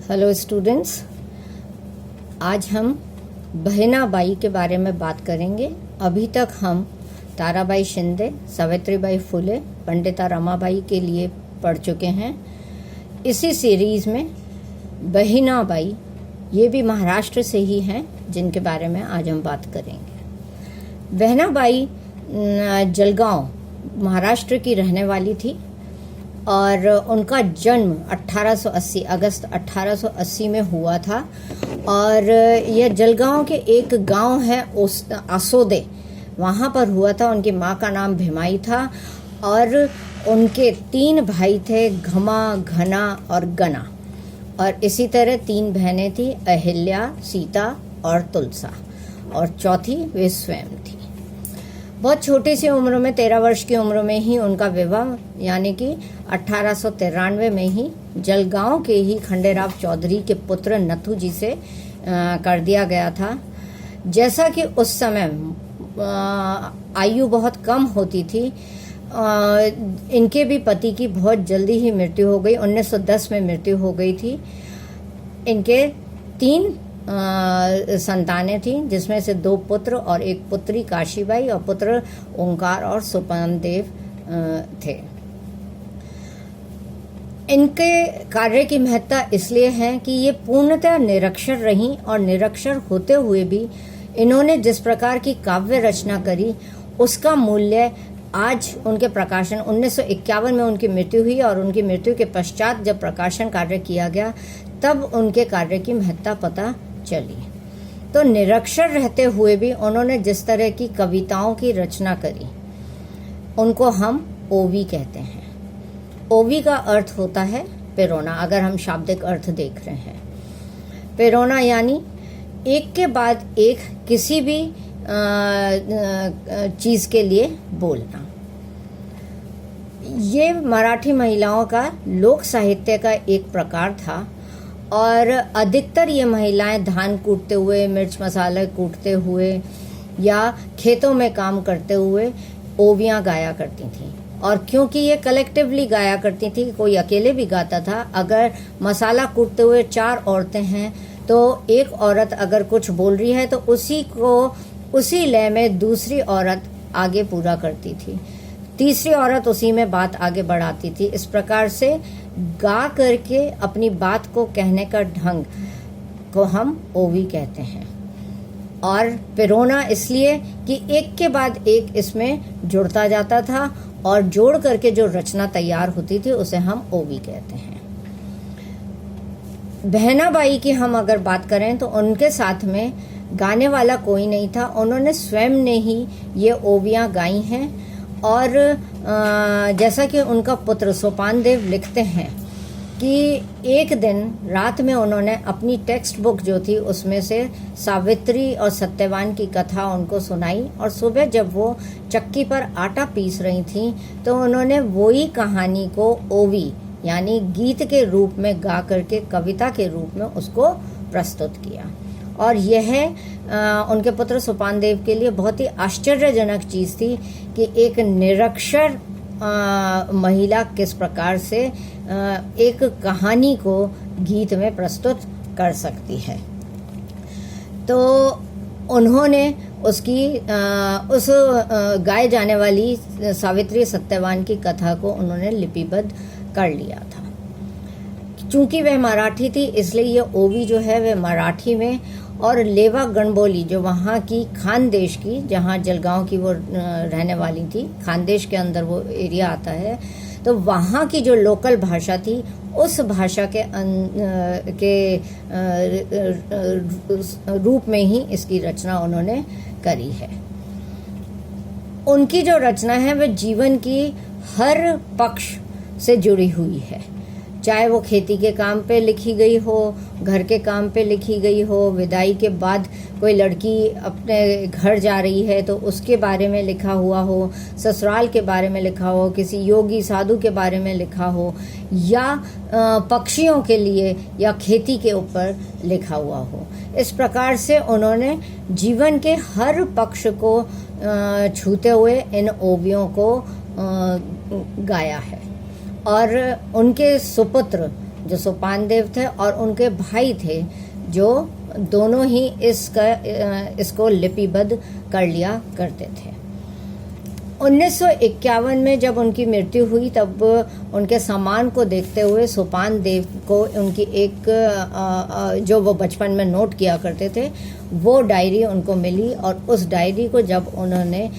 Hello students, आज हम बहिनाबाई के बारे में बात करेंगे। अभी तक हम ताराबाई शिंदे, सावित्रीबाई फुले, पंडिता रमाबाई के लिए पढ़ चुके हैं। इसी सीरीज़ में बहिनाबाई, ये भी महाराष्ट्र से ही हैं, जिनके बारे में आज हम बात करेंगे। बहिनाबाई जलगांव, महाराष्ट्र की रहने वाली थी और उनका जन्म 1880 अगस्त 1880 में हुआ था। और यह जलगांव के एक गांव है आसोदे, वहाँ पर हुआ था। उनकी माँ का नाम भिमाई था और उनके 3 भाई थे, घमा, घना और गना। और इसी तरह 3 बहनें थी, अहिल्या, सीता और तुलसा, और चौथी वे स्वयं थी। बहुत छोटी सी उम्र में, 13 वर्ष की उम्र में ही उनका विवाह, यानी कि 1893 में ही जलगांव के ही खंडेराव चौधरी के पुत्र नथु जी से कर दिया गया था। जैसा कि उस समय आयु बहुत कम होती थी, इनके भी पति की बहुत जल्दी ही मृत्यु हो गई। 1910 में मृत्यु हो गई थी। इनके 3 संतानें थीं, जिसमें से 2 पुत्र और 1 पुत्री काशीबाई, और पुत्र ओंकार और सोपान देव थे। इनके कार्य की महत्ता इसलिए है कि ये पूर्णतः निरक्षर रहीं, और निरक्षर होते हुए भी इन्होंने जिस प्रकार की काव्य रचना करी, उसका मूल्य आज उनके प्रकाशन 1951 में उनकी मृत्यु हुई, और उनकी मृत्यु के पश्चात जब प्रकाशन कार्य किया गया, तब उनके कार्य की महत्ता पता चली। तो निरक्षर रहते हुए भी उन्होंने जिस तरह की कविताओं की रचना करी, उनको हम ओवी कहते हैं। ओवी का अर्थ होता है पेरोना, अगर हम शाब्दिक अर्थ देख रहे हैं। पेरोना यानी एक के बाद एक किसी भी चीज के लिए बोलना। ये मराठी महिलाओं का लोक साहित्य का एक प्रकार था, और अधिकतर ये महिलाएं धान कूटते हुए, मिर्च मसाले कूटते हुए या खेतों में काम करते हुए ओवियां गाया करती थीं। और क्योंकि ये कलेक्टिवली गाया करती थी, कोई अकेले भी गाता था। अगर मसाला कूटते हुए 4 औरतें हैं, तो एक औरत अगर कुछ बोल रही है तो उसी लय में दूसरी औरत आगे पूरा करती थी, तीसरी औरत उसी में बात आगे बढ़ाती थी। इस प्रकार से गा करके अपनी बात को कहने का ढंग को हम ओवी कहते हैं। और पिरोना इसलिए कि एक के बाद एक इसमें जुड़ता जाता था, और जोड़ करके जो रचना तैयार होती थी उसे हम ओवी कहते हैं। बहनाबाई की हम अगर बात करें तो उनके साथ में गाने वाला कोई नहीं था। उन्होंने स्वयं ने ही ये ओवियां गाई हैं। और जैसा कि उनका पुत्र सोपान देव लिखते हैं कि एक दिन रात में उन्होंने अपनी टेक्स्ट बुक जो थी उसमें से सावित्री और सत्यवान की कथा उनको सुनाई, और सुबह जब वो चक्की पर आटा पीस रही थी तो उन्होंने वही कहानी को ओवी यानी गीत के रूप में गा करके कविता के रूप में उसको प्रस्तुत किया। और यह उनके पुत्र सोपान देव के लिए बहुत ही आश्चर्यजनक चीज़ थी कि एक निरक्षर महिला किस प्रकार से एक कहानी को गीत में प्रस्तुत कर सकती है। तो उन्होंने उस गाए जाने वाली सावित्री सत्यवान की कथा को उन्होंने लिपिबद्ध कर लिया था। चूंकि वह मराठी थी, इसलिए ये ओवी जो है वह मराठी में, और लेवा गणबोली जो वहाँ की खानदेश की, जहाँ जलगांव की वो रहने वाली थी, खानदेश के अंदर वो एरिया आता है, तो वहाँ की जो लोकल भाषा थी उस भाषा के रूप में ही इसकी रचना उन्होंने करी है। उनकी जो रचना है वह जीवन की हर पक्ष से जुड़ी हुई है, चाहे वो खेती के काम पे लिखी गई हो, घर के काम पे लिखी गई हो, विदाई के बाद कोई लड़की अपने घर जा रही है तो उसके बारे में लिखा हुआ हो, ससुराल के बारे में लिखा हो, किसी योगी साधु के बारे में लिखा हो, या पक्षियों के लिए या खेती के ऊपर लिखा हुआ हो। इस प्रकार से उन्होंने जीवन के हर पक्ष को छूते हुए इन ओवियों को गाया है। और उनके सुपुत्र जो सोपान देव थे, और उनके भाई थे जो दोनों ही इसको लिपिबद्ध कर लिया करते थे। 1951 में जब उनकी मृत्यु हुई तब उनके सम्मान को देखते हुए सोपान देव को उनकी एक जो वो बचपन में नोट किया करते थे वो डायरी उनको मिली, और उस डायरी को जब उन्होंने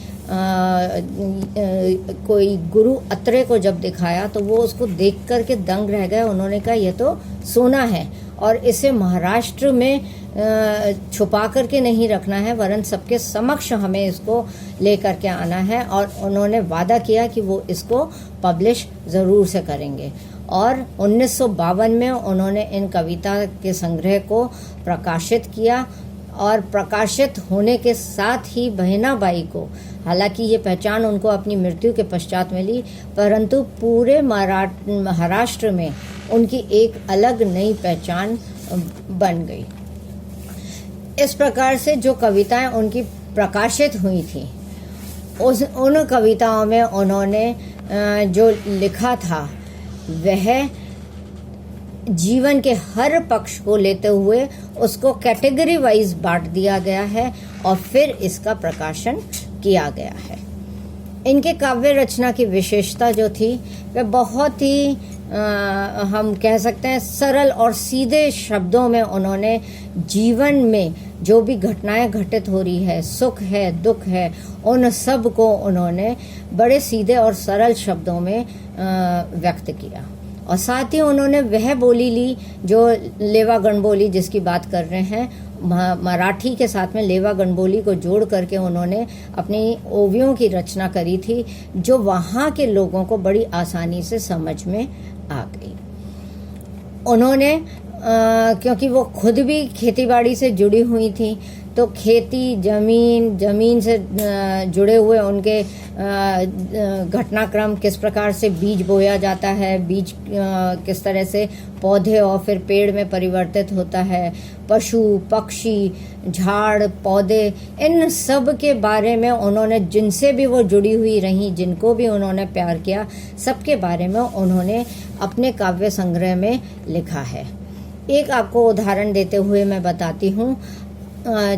कोई गुरु अत्रे को जब दिखाया तो वो उसको देख कर के दंग रह गए। उन्होंने कहा यह तो सोना है और इसे महाराष्ट्र में छुपा करके नहीं रखना है, वरन सबके समक्ष हमें इसको लेकर के आना है। और उन्होंने वादा किया कि वो इसको पब्लिश ज़रूर से करेंगे। और 1952 में उन्होंने इन कविता के संग्रह को प्रकाशित किया, और प्रकाशित होने के साथ ही बहनाबाई को, हालांकि ये पहचान उनको अपनी मृत्यु के पश्चात मिली, परंतु पूरे महाराष्ट्र में उनकी एक अलग नई पहचान बन गई। इस प्रकार से जो कविताएं उनकी प्रकाशित हुई थी उन कविताओं में उन्होंने जो लिखा था वह जीवन के हर पक्ष को लेते हुए उसको कैटेगरी वाइज बांट दिया गया है और फिर इसका प्रकाशन किया गया है। इनके काव्य रचना की विशेषता जो थी वह बहुत ही हम कह सकते हैं सरल और सीधे शब्दों में उन्होंने जीवन में जो भी घटनाएं घटित हो रही है, सुख है, दुख है, उन सब को उन्होंने बड़े सीधे और सरल शब्दों में व्यक्त किया। और साथ ही उन्होंने वह बोली ली जो लेवा गणबोली जिसकी बात कर रहे हैं, मराठी के साथ में लेवा गणबोली को जोड़ करके उन्होंने अपनी ओवियों की रचना करी थी जो वहाँ के लोगों को बड़ी आसानी से समझ में आ गई। उन्होंने क्योंकि वो खुद भी खेतीबाड़ी से जुड़ी हुई थी तो खेती, जमीन से जुड़े हुए उनके घटनाक्रम, किस प्रकार से बीज बोया जाता है, बीज किस तरह से पौधे और फिर पेड़ में परिवर्तित होता है, पशु पक्षी, झाड़ पौधे, इन सब के बारे में उन्होंने जिनसे भी वो जुड़ी हुई रहीं, जिनको भी उन्होंने प्यार किया, सबके बारे में उन्होंने अपने काव्य संग्रह में लिखा है। एक आपको उदाहरण देते हुए मैं बताती हूँ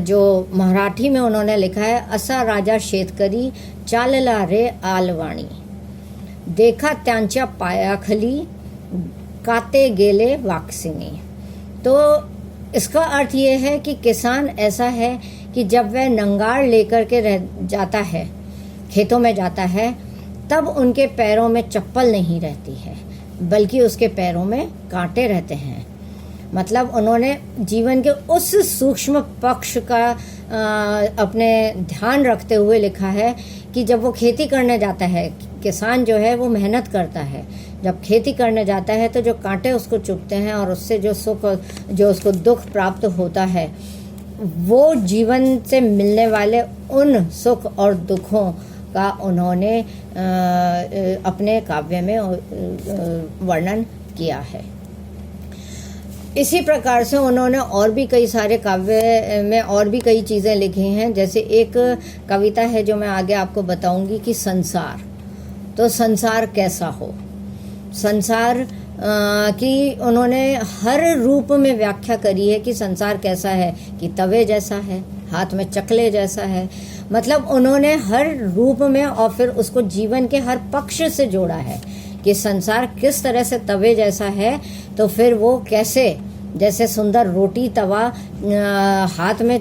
जो मराठी में उन्होंने लिखा है, असा राजा शेतकरी चालला रे आलवाणी, देखा त्यांच्या पायाखाली काते गेले वाकसिनी। तो इसका अर्थ ये है कि किसान ऐसा है कि जब वह नंगाड़ लेकर के रह जाता है, खेतों में जाता है, तब उनके पैरों में चप्पल नहीं रहती है बल्कि उसके पैरों में कांटे रहते हैं। मतलब उन्होंने जीवन के उस सूक्ष्म पक्ष का अपने ध्यान रखते हुए लिखा है कि जब वो खेती करने जाता है, किसान जो है वो मेहनत करता है, जब खेती करने जाता है तो जो कांटे उसको चुभते हैं और उससे जो सुख, जो उसको दुख प्राप्त होता है, वो जीवन से मिलने वाले उन सुख और दुखों का उन्होंने अपने काव्य में वर्णन किया है। इसी प्रकार से उन्होंने और भी कई सारे काव्य में और भी कई चीज़ें लिखी हैं। जैसे एक कविता है जो मैं आगे आपको बताऊंगी कि संसार, तो संसार कैसा हो, संसार की उन्होंने हर रूप में व्याख्या करी है कि संसार कैसा है, कि तवे जैसा है, हाथ में चकले जैसा है। मतलब उन्होंने हर रूप में और फिर उसको जीवन के हर पक्ष से जोड़ा है कि संसार किस तरह से तवे जैसा है, तो फिर वो कैसे, जैसे सुंदर रोटी तवा हाथ में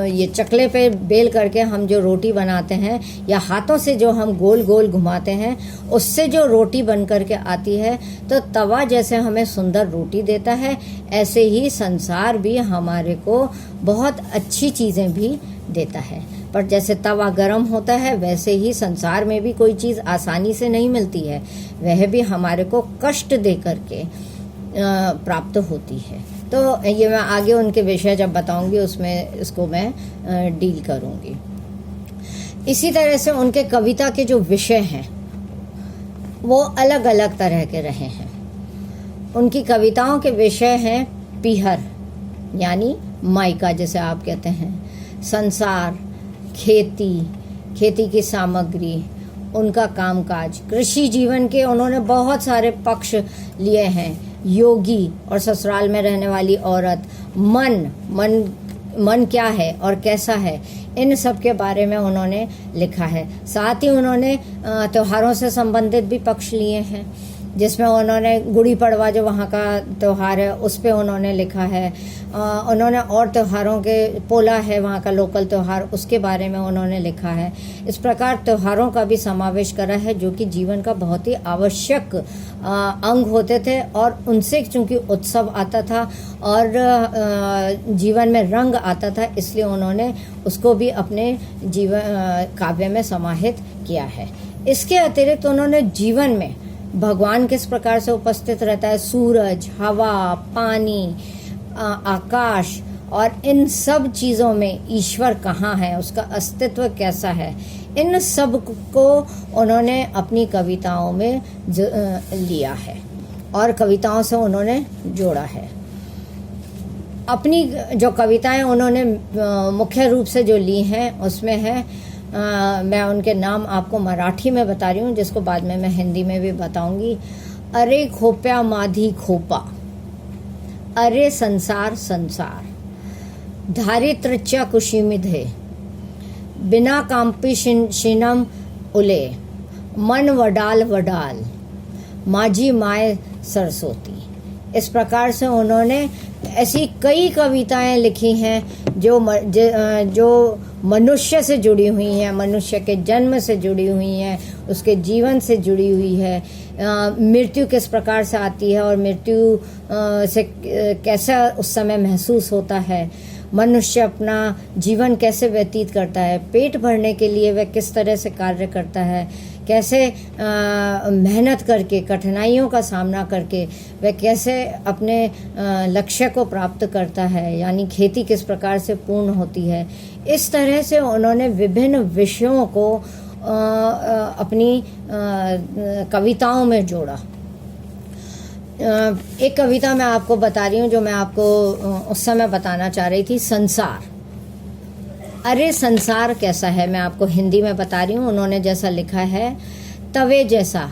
ये चकले पे बेल करके हम जो रोटी बनाते हैं या हाथों से जो हम गोल गोल घुमाते हैं उससे जो रोटी बन करके आती है, तो तवा जैसे हमें सुंदर रोटी देता है, ऐसे ही संसार भी हमारे को बहुत अच्छी चीज़ें भी देता है। पर जैसे तवा गर्म होता है वैसे ही संसार में भी कोई चीज़ आसानी से नहीं मिलती है, वह भी हमारे को कष्ट दे करके प्राप्त होती है। तो ये मैं आगे उनके विषय जब बताऊंगी उसमें इसको मैं डील करूंगी। इसी तरह से उनके कविता के जो विषय हैं वो अलग अलग तरह के रहे हैं। उनकी कविताओं के विषय हैं पीहर यानी मायका जिसे आप कहते हैं, संसार, खेती, खेती की सामग्री, उनका कामकाज, कृषि जीवन के उन्होंने बहुत सारे पक्ष लिए हैं। योगी और ससुराल में रहने वाली औरत, मन क्या है और कैसा है, इन सब के बारे में उन्होंने लिखा है। साथ ही उन्होंने त्योहारों से संबंधित भी पक्ष लिए हैं, जिसमें उन्होंने गुड़ी पड़वा जो वहाँ का त्यौहार है उस पे उन्होंने लिखा है। उन्होंने और त्योहारों के, पोला है वहाँ का लोकल त्यौहार, उसके बारे में उन्होंने लिखा है। इस प्रकार त्योहारों का भी समावेश करा है, जो कि जीवन का बहुत ही आवश्यक अंग होते थे, और उनसे चूंकि उत्सव आता था और जीवन में रंग आता था, इसलिए उन्होंने उसको भी अपने जीवन काव्य में समाहित किया है। इसके अतिरिक्त उन्होंने जीवन में भगवान किस प्रकार से उपस्थित रहता है, सूरज, हवा, पानी, आकाश, और इन सब चीज़ों में ईश्वर कहाँ है, उसका अस्तित्व कैसा है, इन सब को उन्होंने अपनी कविताओं में लिया है और कविताओं से उन्होंने जोड़ा है। अपनी जो कविताएं उन्होंने मुख्य रूप से जो ली हैं उसमें है, मैं उनके नाम आपको मराठी में बता रही हूँ, जिसको बाद में मैं हिंदी में भी बताऊंगी। अरे खोप्या माधी खोपा, अरे संसार संसार, धारित्रच्या कुशीमिधे, बिना कांपी शिनम उले, मन वडाल वडाल, माझी माय सरस्वती। इस प्रकार से उन्होंने ऐसी कई कविताएं लिखी हैं जो मनुष्य से जुड़ी हुई हैं, मनुष्य के जन्म से जुड़ी हुई हैं, उसके जीवन से जुड़ी हुई है, मृत्यु किस प्रकार से आती है और मृत्यु से कैसा उस समय महसूस होता है, मनुष्य अपना जीवन कैसे व्यतीत करता है, पेट भरने के लिए वह किस तरह से कार्य करता है, कैसे मेहनत करके, कठिनाइयों का सामना करके वह कैसे अपने लक्ष्य को प्राप्त करता है, यानी खेती किस प्रकार से पूर्ण होती है। इस तरह से उन्होंने विभिन्न विषयों को अपनी कविताओं में जोड़ा। एक कविता मैं आपको बता रही हूँ जो मैं आपको उस समय बताना चाह रही थी, संसार। अरे संसार कैसा है, मैं आपको हिंदी में बता रही हूँ। उन्होंने जैसा लिखा है, तवे जैसा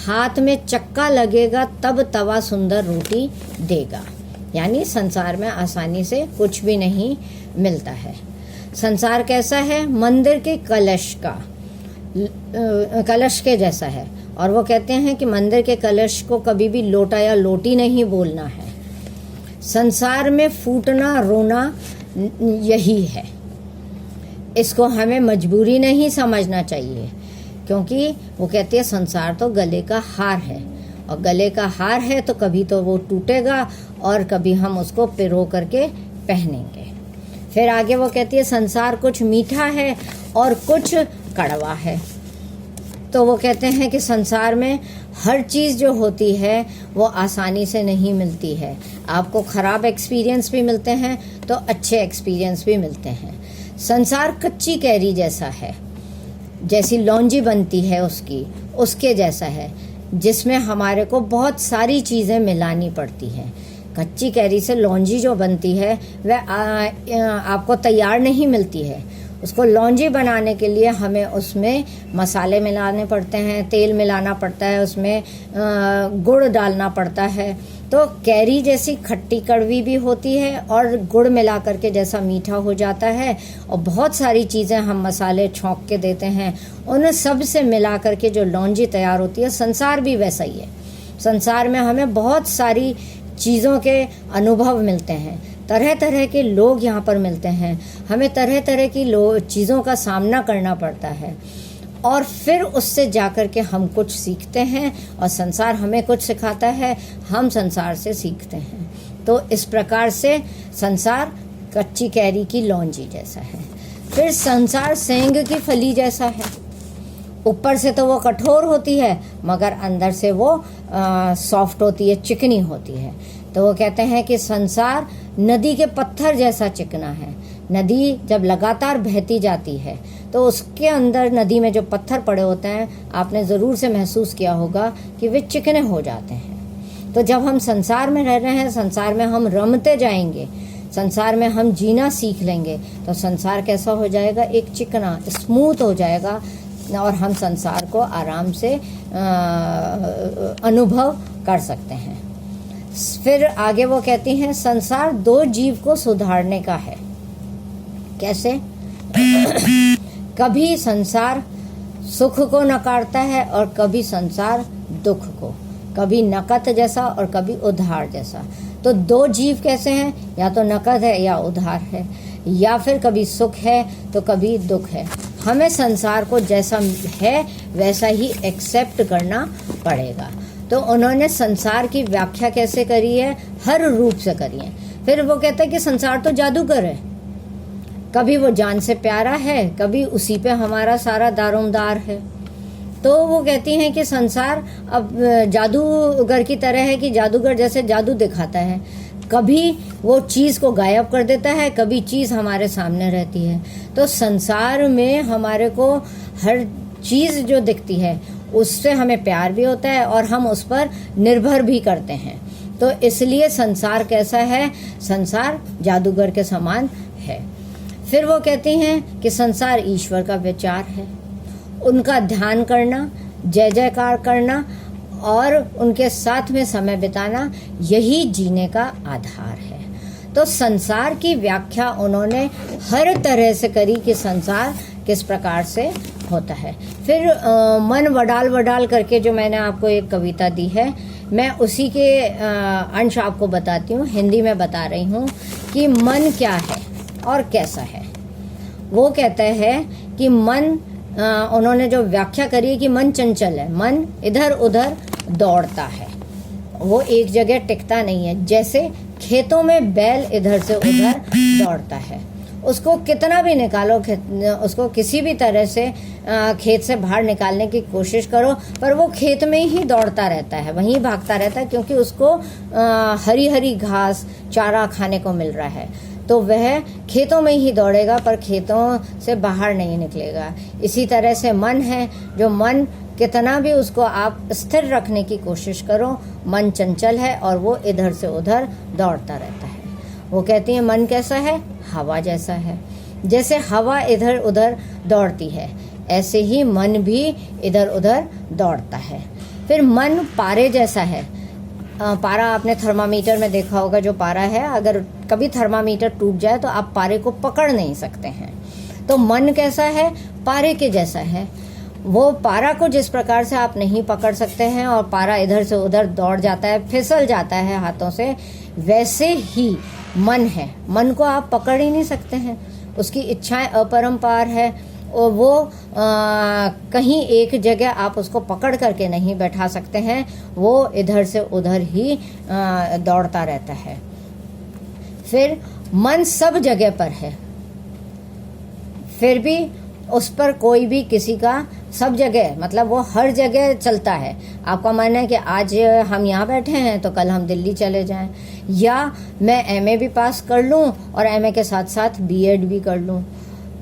हाथ में चक्का लगेगा तब तवा सुंदर रोटी देगा, यानी संसार में आसानी से कुछ भी नहीं मिलता है। संसार कैसा है, मंदिर के कलश के जैसा है, और वो कहते हैं कि मंदिर के कलश को कभी भी लोटा या लोटी नहीं बोलना है। संसार में फूटना रोना यही है, इसको हमें मजबूरी नहीं समझना चाहिए, क्योंकि वो कहती है संसार तो गले का हार है, और गले का हार है तो कभी तो वो टूटेगा और कभी हम उसको पिरो करके पहनेंगे। फिर आगे वो कहती है संसार कुछ मीठा है और कुछ कड़वा है। तो वो कहते हैं कि संसार में हर चीज़ जो होती है वो आसानी से नहीं मिलती है। आपको ख़राब एक्सपीरियंस भी मिलते हैं तो अच्छे एक्सपीरियंस भी मिलते हैं। संसार कच्ची कैरी जैसा है, जैसी लौंजी बनती है उसके जैसा है, जिसमें हमारे को बहुत सारी चीज़ें मिलानी पड़ती हैं। कच्ची कैरी से लौंजी जो बनती है वह आपको तैयार नहीं मिलती है। उसको लौंजी बनाने के लिए हमें उसमें मसाले मिलाने पड़ते हैं, तेल मिलाना पड़ता है, उसमें गुड़ डालना पड़ता है। तो कैरी जैसी खट्टी कड़वी भी होती है और गुड़ मिला करके जैसा मीठा हो जाता है, और बहुत सारी चीज़ें हम मसाले छौंक के देते हैं, उन सब से मिला करके जो लौंजी तैयार होती है। संसार भी वैसा ही है। संसार में हमें बहुत सारी चीज़ों के अनुभव मिलते हैं, तरह तरह के लोग यहाँ पर मिलते हैं, हमें तरह तरह की चीज़ों का सामना करना पड़ता है, और फिर उससे जाकर के हम कुछ सीखते हैं, और संसार हमें कुछ सिखाता है, हम संसार से सीखते हैं। तो इस प्रकार से संसार कच्ची कैरी की लौंजी जैसा है। फिर संसार सेंग की फली जैसा है। ऊपर से तो वो कठोर होती है, मगर अंदर से वो सॉफ्ट होती है, चिकनी होती है। तो वो कहते हैं कि संसार नदी के पत्थर जैसा चिकना है। नदी जब लगातार बहती जाती है तो उसके अंदर नदी में जो पत्थर पड़े होते हैं, आपने ज़रूर से महसूस किया होगा कि वे चिकने हो जाते हैं। तो जब हम संसार में रह रहे हैं, संसार में हम रमते जाएंगे, संसार में हम जीना सीख लेंगे, तो संसार कैसा हो जाएगा, एक चिकना, स्मूथ हो जाएगा, और हम संसार को आराम से अनुभव कर सकते हैं। फिर आगे वो कहती हैं संसार दो जीव को सुधारने का है। कैसे? कभी संसार सुख को नकारता है और कभी संसार दुख को, कभी नकद जैसा और कभी उधार जैसा। तो दो जीव कैसे हैं? या तो नकद है या उधार है, या फिर कभी सुख है तो कभी दुख है। हमें संसार को जैसा है वैसा ही एक्सेप्ट करना पड़ेगा। तो उन्होंने संसार की व्याख्या कैसे करी है? हर रूप से करी है। फिर वो कहते हैं कि संसार तो जादूगर है, कभी वो जान से प्यारा है, कभी उसी पे हमारा सारा दारोमदार है। तो वो कहती हैं कि संसार अब जादूगर की तरह है कि जादूगर जैसे जादू दिखाता है, कभी वो चीज़ को गायब कर देता है, कभी चीज़ हमारे सामने रहती है। तो संसार में हमारे को हर चीज़ जो दिखती है उससे हमें प्यार भी होता है और हम उस पर निर्भर भी करते हैं। तो इसलिए संसार कैसा है? संसार जादूगर के समान है। फिर वो कहती हैं कि संसार ईश्वर का विचार है, उनका ध्यान करना, जय जयकार करना और उनके साथ में समय बिताना, यही जीने का आधार है। तो संसार की व्याख्या उन्होंने हर तरह से करी कि संसार किस प्रकार से होता है। फिर मन वडाल वडाल करके जो मैंने आपको एक कविता दी है, मैं उसी के अंश आपको बताती हूँ, हिंदी में बता रही हूँ कि मन क्या है और कैसा है। वो कहता है कि मन, उन्होंने जो व्याख्या करी है कि मन चंचल है, मन इधर उधर दौड़ता है, वो एक जगह टिकता नहीं है। जैसे खेतों में बैल इधर से उधर दौड़ता है, उसको कितना भी निकालो, उसको किसी भी तरह से खेत से बाहर निकालने की कोशिश करो, पर वो खेत में ही दौड़ता रहता है, वहीं भागता रहता है, क्योंकि उसको हरी हरी घास चारा खाने को मिल रहा है। तो वह खेतों में ही दौड़ेगा पर खेतों से बाहर नहीं निकलेगा। इसी तरह से मन है, जो मन कितना भी उसको आप स्थिर रखने की कोशिश करो, मन चंचल है और वो इधर से उधर दौड़ता रहता है। वो कहती है मन कैसा है? हवा जैसा है। जैसे हवा इधर उधर दौड़ती है, ऐसे ही मन भी इधर उधर दौड़ता है। फिर मन पारे जैसा है। पारा आपने थर्मामीटर में देखा होगा, जो पारा है, अगर कभी थर्मामीटर टूट जाए तो आप पारे को पकड़ नहीं सकते हैं। तो मन कैसा है? पारे के जैसा है। वो पारा को जिस प्रकार से आप नहीं पकड़ सकते हैं और पारा इधर से उधर दौड़ जाता है, फिसल जाता है हाथों से, वैसे ही मन है। मन को आप पकड़ ही नहीं सकते हैं, उसकी इच्छाएं अपरंपार है और वो कहीं एक जगह आप उसको पकड़ करके नहीं बैठा सकते हैं, वो इधर से उधर ही दौड़ता रहता है। फिर मन सब जगह पर है, फिर भी उस पर कोई भी किसी का, सब जगह मतलब वो हर जगह चलता है। आपका मन है कि आज हम यहाँ बैठे हैं तो कल हम दिल्ली चले जाएं, या मैं एमए भी पास कर लूँ और एमए के साथ साथ बीएड भी कर लूँ,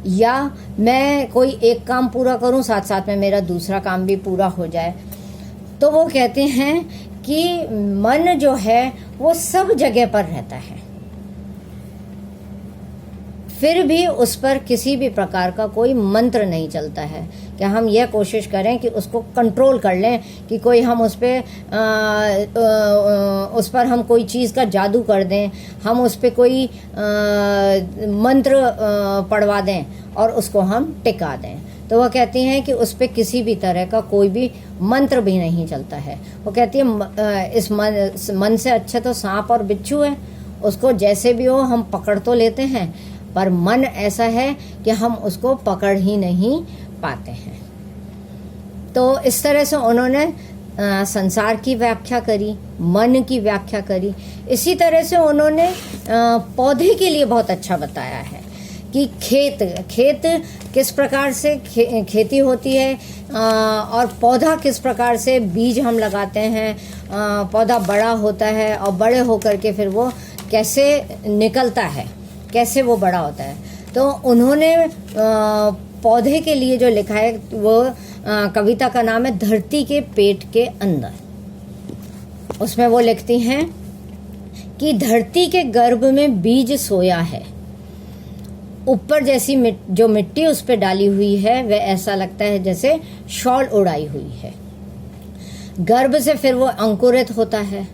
या मैं कोई एक काम पूरा करूं साथ साथ में मेरा दूसरा काम भी पूरा हो जाए। तो वो कहते हैं कि मन जो है वो सब जगह पर रहता है, फिर भी उस पर किसी भी प्रकार का कोई मंत्र नहीं चलता है कि हम यह कोशिश करें कि उसको कंट्रोल कर लें, कि कोई हम उस पर हम कोई चीज़ का जादू कर दें, हम उस पर कोई मंत्र पढ़वा दें और उसको हम टिका दें। तो वह कहती हैं कि उस पर किसी भी तरह का कोई भी मंत्र भी नहीं चलता है। वो कहती है इस मन से अच्छे तो सांप और बिच्छू है, उसको जैसे भी हो हम पकड़ तो लेते हैं, पर मन ऐसा है कि हम उसको पकड़ ही नहीं पाते हैं। तो इस तरह से उन्होंने संसार की व्याख्या करी, मन की व्याख्या करी। इसी तरह से उन्होंने पौधे के लिए बहुत अच्छा बताया है कि खेत किस प्रकार से खेती होती है और पौधा किस प्रकार से बीज हम लगाते हैं, पौधा बड़ा होता है और बड़े होकर के फिर वो कैसे निकलता है, कैसे वो बड़ा होता है। तो उन्होंने पौधे के लिए जो लिखा है वो कविता का नाम है धरती के पेट के अंदर। उसमें वो लिखती हैं कि धरती के गर्भ में बीज सोया है, ऊपर जैसी जो मिट्टी उस पर डाली हुई है वह ऐसा लगता है जैसे शॉल उड़ाई हुई है। गर्भ से फिर वो अंकुरित होता है,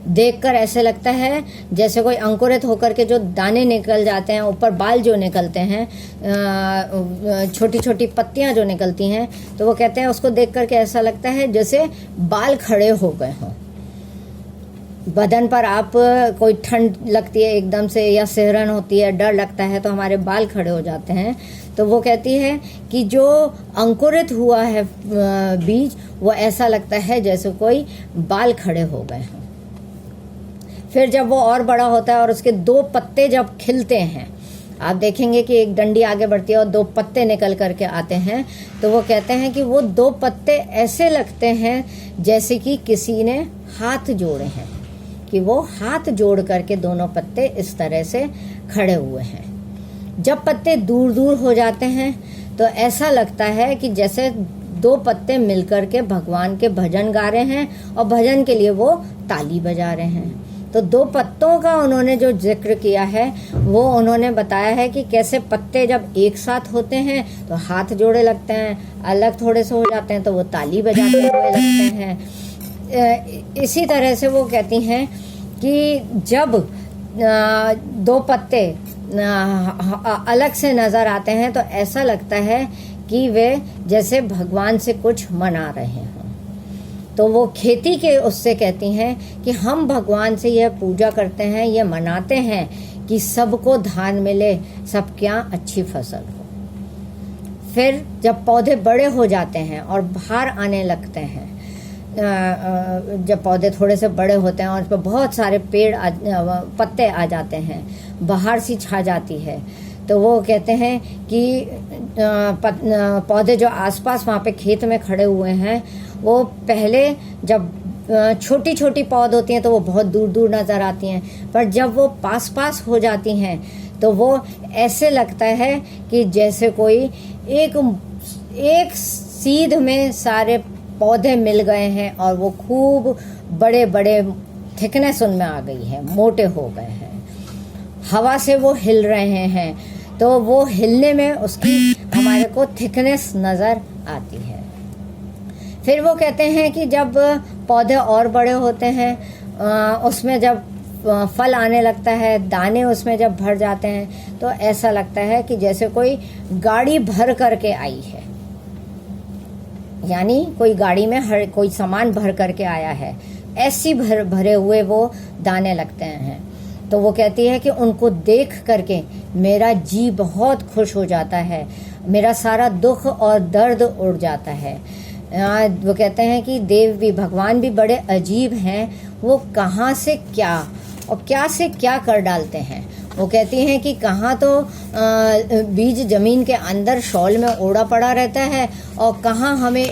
देखकर ऐसे लगता है जैसे कोई अंकुरित होकर के जो दाने निकल जाते हैं, ऊपर बाल जो निकलते हैं, छोटी छोटी पत्तियां जो निकलती हैं, तो वो कहते हैं उसको देख करके ऐसा लगता है जैसे बाल खड़े हो गए हों। बदन पर आप कोई ठंड लगती है एकदम से, या सिहरन होती है, डर लगता है, तो हमारे बाल खड़े हो जाते हैं। तो वो कहती है कि जो अंकुरित हुआ है बीज, वो ऐसा लगता है जैसे कोई बाल खड़े हो गए हों। फिर जब वो और बड़ा होता है और उसके 2 पत्ते जब खिलते हैं, आप देखेंगे कि एक डंडी आगे बढ़ती है और 2 पत्ते निकल करके आते हैं, तो वो कहते हैं कि वो 2 पत्ते ऐसे लगते हैं जैसे कि किसी ने हाथ जोड़े हैं, कि वो हाथ जोड़ करके दोनों पत्ते इस तरह से खड़े हुए हैं। जब पत्ते दूर दूर हो जाते हैं तो ऐसा लगता है कि जैसे 2 पत्ते मिलकर के भगवान के भजन गा रहे हैं और भजन के लिए वो ताली बजा रहे हैं। तो 2 पत्तों का उन्होंने जो जिक्र किया है, वो उन्होंने बताया है कि कैसे पत्ते जब एक साथ होते हैं तो हाथ जोड़े लगते हैं, अलग थोड़े से हो जाते हैं तो वो ताली बजाते हुए लगते हैं। इसी तरह से वो कहती हैं कि जब 2 पत्ते अलग से नजर आते हैं तो ऐसा लगता है कि वे जैसे भगवान से कुछ मना रहे हों। तो वो खेती के उससे कहती हैं कि हम भगवान से यह पूजा करते हैं, यह मनाते हैं कि सबको धान मिले, सबके यहाँ अच्छी फसल हो। फिर जब पौधे बड़े हो जाते हैं और बाहर आने लगते हैं, जब पौधे थोड़े से बड़े होते हैं और उस पर बहुत सारे पत्ते आ जाते हैं, बाहर सी छा जाती है, तो वो कहते हैं कि पौधे जो आसपास वहाँ पे खेत में खड़े हुए हैं, वो पहले जब छोटी छोटी पौध होती हैं तो वो बहुत दूर दूर नज़र आती हैं, पर जब वो पास पास हो जाती हैं तो वो ऐसे लगता है कि जैसे कोई एक सीध में सारे पौधे मिल गए हैं और वो खूब बड़े बड़े थिकनेस उनमें आ गई है, मोटे हो गए हैं, हवा से वो हिल रहे हैं, तो वो हिलने में उसकी हमारे को थिकनेस नज़र आती है। फिर वो कहते हैं कि जब पौधे और बड़े होते हैं, उसमें जब फल आने लगता है, दाने उसमें जब भर जाते हैं, तो ऐसा लगता है कि जैसे कोई गाड़ी भर करके आई है, यानी कोई गाड़ी में हर कोई सामान भर करके आया है, ऐसी भरे हुए वो दाने लगते हैं। तो वो कहती है कि उनको देख करके मेरा जी बहुत खुश हो जाता है, मेरा सारा दुख और दर्द उड़ जाता है। वो कहते हैं कि देव भी, भगवान भी बड़े अजीब हैं, वो कहाँ से क्या और क्या से क्या कर डालते हैं। वो कहती हैं कि कहाँ तो बीज जमीन के अंदर शॉल में ओढ़ा पड़ा रहता है और कहाँ हमें